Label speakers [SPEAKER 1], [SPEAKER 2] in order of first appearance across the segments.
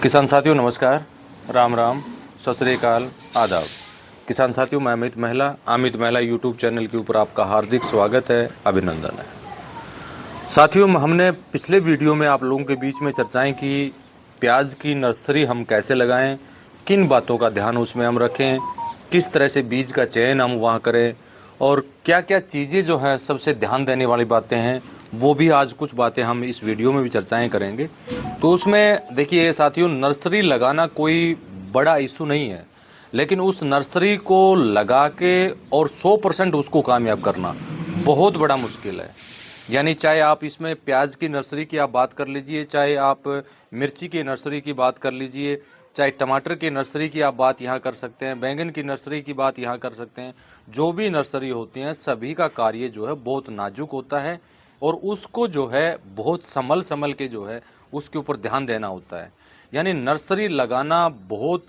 [SPEAKER 1] किसान साथियों नमस्कार, राम राम, सत श्री अकाल, आदाब। किसान साथियों, मैं अमित महिला यूट्यूब चैनल के ऊपर आपका हार्दिक स्वागत है, अभिनंदन है। साथियों, हमने पिछले वीडियो में आप लोगों के बीच में चर्चाएं की प्याज की नर्सरी हम कैसे लगाएं, किन बातों का ध्यान उसमें हम रखें, किस तरह से बीज का चयन हम वहाँ करें और क्या क्या चीज़ें जो है सबसे ध्यान देने वाली बातें हैं, वो भी आज कुछ बातें हम इस वीडियो में भी चर्चाएं करेंगे। तो उसमें देखिए साथियों, नर्सरी लगाना कोई बड़ा इशू नहीं है, लेकिन उस नर्सरी को लगा के और 100% उसको कामयाब करना बहुत बड़ा मुश्किल है। यानी चाहे आप इसमें प्याज की नर्सरी की आप बात कर लीजिए, चाहे आप मिर्ची की नर्सरी की बात कर लीजिए, चाहे टमाटर की नर्सरी की आप बात यहाँ कर सकते हैं, बैंगन की नर्सरी की बात यहाँ कर सकते हैं। जो भी नर्सरी होती हैं सभी का कार्य जो है बहुत नाजुक होता है और उसको जो है बहुत संभल संभल के जो है उसके ऊपर ध्यान देना होता है। यानी नर्सरी लगाना बहुत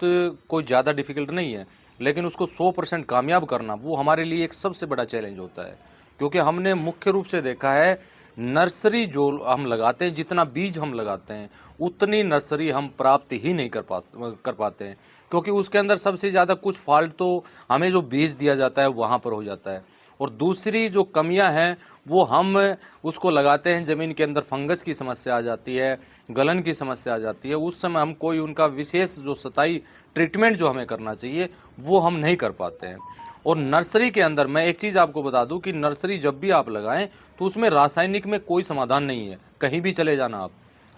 [SPEAKER 1] कोई ज़्यादा डिफिकल्ट नहीं है, लेकिन उसको 100% कामयाब करना वो हमारे लिए एक सबसे बड़ा चैलेंज होता है। क्योंकि हमने मुख्य रूप से देखा है, नर्सरी जो हम लगाते हैं, जितना बीज हम लगाते हैं उतनी नर्सरी हम प्राप्त ही नहीं कर पाते हैं। क्योंकि उसके अंदर सबसे ज़्यादा कुछ फॉल्ट तो हमें जो बीज दिया जाता है वहाँ पर हो जाता है, और दूसरी जो कमियां हैं वो हम उसको लगाते हैं, ज़मीन के अंदर फंगस की समस्या आ जाती है, गलन की समस्या आ जाती है। उस समय हम कोई उनका विशेष जो सताई ट्रीटमेंट जो हमें करना चाहिए वो हम नहीं कर पाते हैं। और नर्सरी के अंदर मैं एक चीज़ आपको बता दूं कि नर्सरी जब भी आप लगाएं तो उसमें रासायनिक में कोई समाधान नहीं है। कहीं भी चले जाना आप,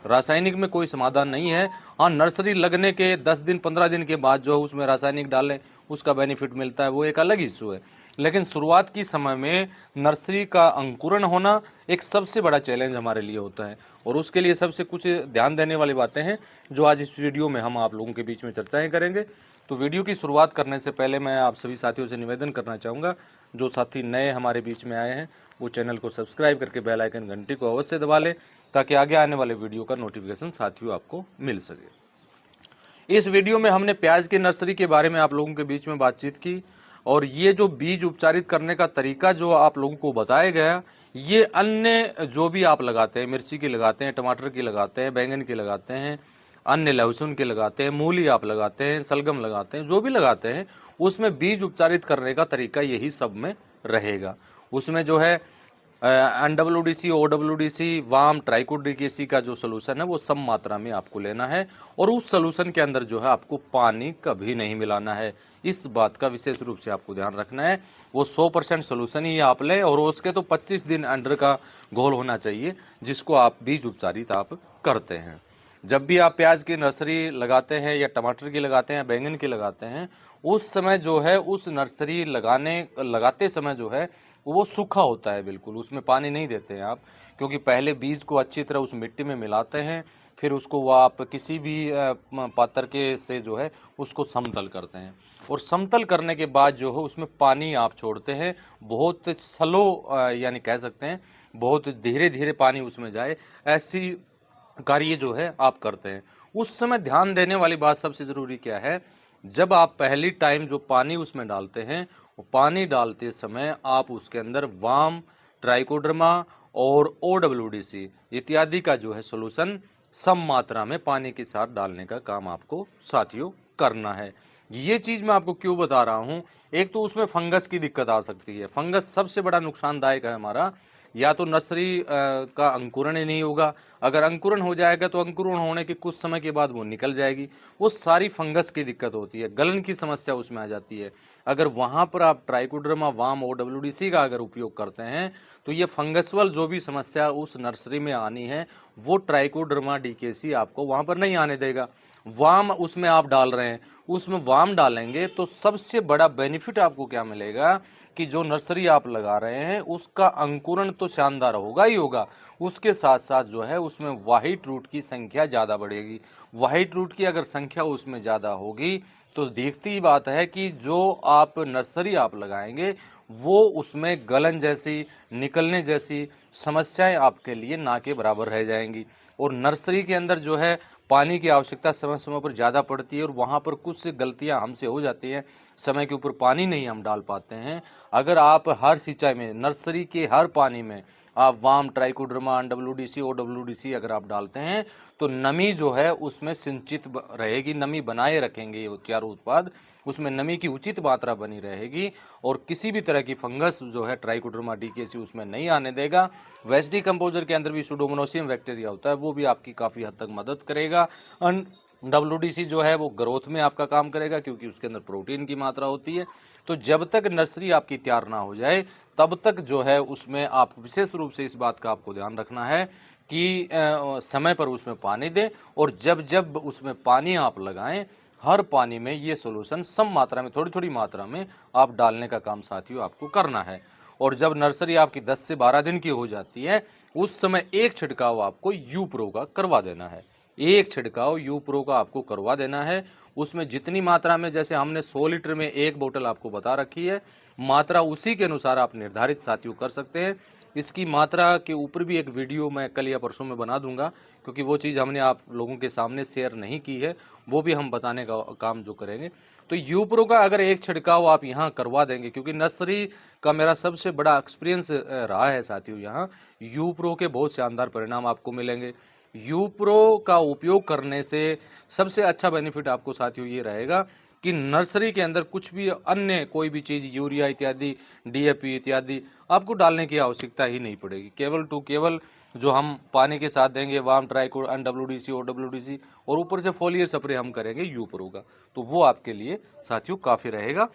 [SPEAKER 1] रासायनिक में कोई समाधान नहीं है। हाँ, नर्सरी लगने के 10 दिन 15 दिन के बाद जो है उसमें रासायनिक डालें, उसका बेनिफिट मिलता है, वो एक अलग इशू है। लेकिन शुरुआत की समय में नर्सरी का अंकुरण होना एक सबसे बड़ा चैलेंज हमारे लिए होता है, और उसके लिए सबसे कुछ ध्यान देने वाली बातें हैं जो आज इस वीडियो में हम आप लोगों के बीच में चर्चाएं करेंगे। तो वीडियो की शुरुआत करने से पहले मैं आप सभी साथियों से निवेदन करना चाहूँगा, जो साथी नए हमारे बीच में आए हैं वो चैनल को सब्सक्राइब करके बेल आइकन घंटी को अवश्य दबा लें, ताकि आगे आने वाले वीडियो का नोटिफिकेशन साथियों आपको मिल सके। इस वीडियो में हमने प्याज की नर्सरी के बारे में आप लोगों के बीच में बातचीत की, और ये जो बीज उपचारित करने का तरीका जो आप लोगों को बताया गया, ये अन्य जो भी आप लगाते हैं, मिर्ची की लगाते हैं, टमाटर की लगाते हैं, बैंगन की लगाते हैं, अन्य लहसुन के लगाते हैं, मूली आप लगाते हैं, सलगम लगाते हैं, जो भी लगाते हैं उसमें बीज उपचारित करने का तरीका यही सब में रहेगा। उसमें जो है NWDC, OWDC, वाम, ट्राइकोडीकेसी का जो सोल्यूशन है वो सम मात्रा में आपको लेना है, और उस सोल्यूशन के अंदर जो है आपको पानी कभी नहीं मिलाना है। इस बात का विशेष रूप से आपको ध्यान रखना है। वो 100% सोल्यूशन ही आप लें, और उसके तो 25 दिन अंडर का घोल होना चाहिए जिसको आप बीज उपचारित आप करते हैं। जब भी आप प्याज की नर्सरी लगाते हैं या टमाटर की लगाते हैं, बैंगन की लगाते हैं, उस समय जो है उस नर्सरी लगाते समय जो है वो सूखा होता है बिल्कुल, उसमें पानी नहीं देते हैं आप। क्योंकि पहले बीज को अच्छी तरह उस मिट्टी में मिलाते हैं, फिर उसको वो आप किसी भी पात्र के से जो है उसको समतल करते हैं, और समतल करने के बाद जो है उसमें पानी आप छोड़ते हैं। बहुत स्लो, यानी कह सकते हैं बहुत धीरे धीरे पानी उसमें जाए, ऐसी कार्य जो है आप करते हैं। उस समय ध्यान देने वाली बात सबसे जरूरी क्या है, जब आप पहली टाइम जो पानी उसमें डालते हैं, वो पानी डालते समय आप उसके अंदर वाम, ट्राइकोडर्मा और OWDC इत्यादि का जो है सोल्यूशन सम मात्रा में पानी के साथ डालने का काम आपको साथियों करना है। ये चीज मैं आपको क्यों बता रहा हूं, एक तो उसमें फंगस की दिक्कत आ सकती है। फंगस सबसे बड़ा नुकसानदायक है हमारा। या तो नर्सरी का अंकुरण ही नहीं होगा, अगर अंकुरण हो जाएगा तो अंकुरण होने के कुछ समय के बाद वो निकल जाएगी, वो सारी फंगस की दिक्कत होती है, गलन की समस्या उसमें आ जाती है। अगर वहां पर आप ट्राइकोडर्मा, वाम, OWDC का अगर उपयोग करते हैं तो ये फंगसवल जो भी समस्या उस नर्सरी में आनी है वो ट्राइकोडर्मा डीकेसी आपको वहां पर नहीं आने देगा। वाम उसमें आप डाल रहे हैं, उसमें वाम डालेंगे तो सबसे बड़ा बेनिफिट आपको क्या मिलेगा कि जो नर्सरी आप लगा रहे हैं उसका अंकुरण तो शानदार होगा ही होगा, उसके साथ साथ जो है उसमें व्हाइट रूट की संख्या ज्यादा बढ़ेगी। व्हाइट रूट की अगर संख्या उसमें ज्यादा होगी तो देखती ही बात है कि जो आप नर्सरी आप लगाएंगे वो उसमें गलन जैसी, निकलने जैसी समस्याएं आपके लिए ना के बराबर रह जाएंगी। और नर्सरी के अंदर जो है पानी की आवश्यकता समय समय पर ज़्यादा पड़ती है, और वहाँ पर कुछ गलतियाँ हमसे हो जाती हैं, समय के ऊपर पानी नहीं हम डाल पाते हैं। अगर आप हर सिंचाई में, नर्सरी के हर पानी में आप वाम, ट्राइकोडर्मा, NWDC, OWDC अगर आप डालते हैं तो नमी जो है उसमें सिंचित रहेगी, नमी बनाए रखेंगे ये चारों उत्पाद, उसमें नमी की उचित मात्रा बनी रहेगी और किसी भी तरह की फंगस जो है ट्राइकोडर्मा DKC उसमें नहीं आने देगा। वेस्ट डिकम्पोजर के अंदर भी सुडोमोनासियम बैक्टीरिया होता है, वो भी आपकी काफ़ी हद तक मदद करेगा। WDC जो है वो ग्रोथ में आपका काम करेगा क्योंकि उसके अंदर प्रोटीन की मात्रा होती है। तो जब तक नर्सरी आपकी तैयार ना हो जाए तब तक जो है उसमें आप विशेष रूप से इस बात का आपको ध्यान रखना है कि समय पर उसमें पानी दें और जब जब उसमें पानी आप लगाएं, हर पानी में ये सोल्यूशन सम मात्रा में, थोड़ी थोड़ी मात्रा में आप डालने का काम साथियों आपको करना है। और जब नर्सरी आपकी 10 से 12 दिन की हो जाती है उस समय एक छिड़काव आपको यूप्रो का करवा देना है। एक छिड़काव यूप्रो का आपको करवा देना है। उसमें जितनी मात्रा में, जैसे हमने 100 लीटर में एक बोतल आपको बता रखी है, मात्रा उसी के अनुसार आप निर्धारित साथियों कर सकते हैं। इसकी मात्रा के ऊपर भी एक वीडियो मैं कल या परसों में बना दूंगा क्योंकि वो चीज़ हमने आप लोगों के सामने शेयर नहीं की है, वो भी हम बताने का काम जो करेंगे। तो यूप्रो का अगर एक छिड़काव आप यहाँ करवा देंगे, क्योंकि नर्सरी का मेरा सबसे बड़ा एक्सपीरियंस रहा है साथियों, यहाँ यूप्रो के बहुत शानदार परिणाम आपको मिलेंगे। यूप्रो का उपयोग करने से सबसे अच्छा बेनिफिट आपको साथियों ये रहेगा कि नर्सरी के अंदर कुछ भी अन्य कोई भी चीज, यूरिया इत्यादि, DAP इत्यादि आपको डालने की आवश्यकता ही नहीं पड़ेगी। केवल जो हम पानी के साथ देंगे वाम, ट्राइको, NWDC, OWDC और ऊपर से फोलियर स्प्रे हम करेंगे यूप्रो का, तो वो आपके लिए साथियों काफी रहेगा।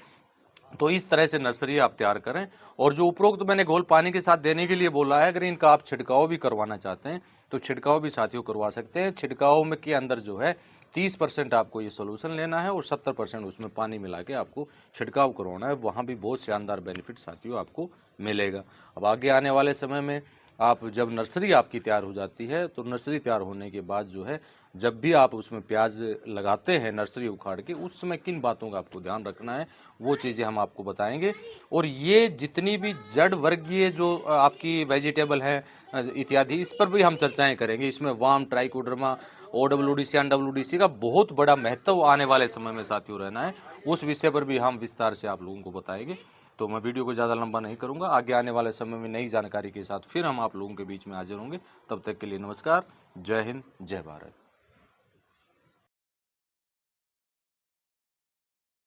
[SPEAKER 1] तो इस तरह से नर्सरी आप तैयार करें। और जो उपरोक्त मैंने घोल पानी के साथ देने के लिए बोला है, अगर इनका आप छिड़काव भी करवाना चाहते हैं तो छिड़काव भी साथियों करवा सकते हैं। छिड़काव में के अंदर जो है 30% आपको ये सोल्यूशन लेना है और 70% उसमें पानी मिला के आपको छिड़काव करवाना है। वहाँ भी बहुत शानदार बेनिफिट साथियों आपको मिलेगा। अब आगे आने वाले समय में आप जब नर्सरी आपकी तैयार हो जाती है तो नर्सरी तैयार होने के बाद जो है जब भी आप उसमें प्याज लगाते हैं नर्सरी उखाड़ के, उस समय किन बातों का आपको ध्यान रखना है वो चीज़ें हम आपको बताएंगे। और ये जितनी भी जड़ वर्गीय जो आपकी वेजिटेबल है इत्यादि, इस पर भी हम चर्चाएं करेंगे। इसमें वाम, ट्राइकोडर्मा, OWDC, NWDC का बहुत बड़ा महत्व आने वाले समय में साथियों रहना है। उस विषय पर भी हम विस्तार से आप लोगों को बताएंगे। तो मैं वीडियो को ज़्यादा लंबा नहीं करूंगा। आगे आने वाले समय में नई जानकारी के साथ फिर हम आप लोगों के बीच में हाजिर होंगे। तब तक के लिए नमस्कार, जय हिंद, जय भारत।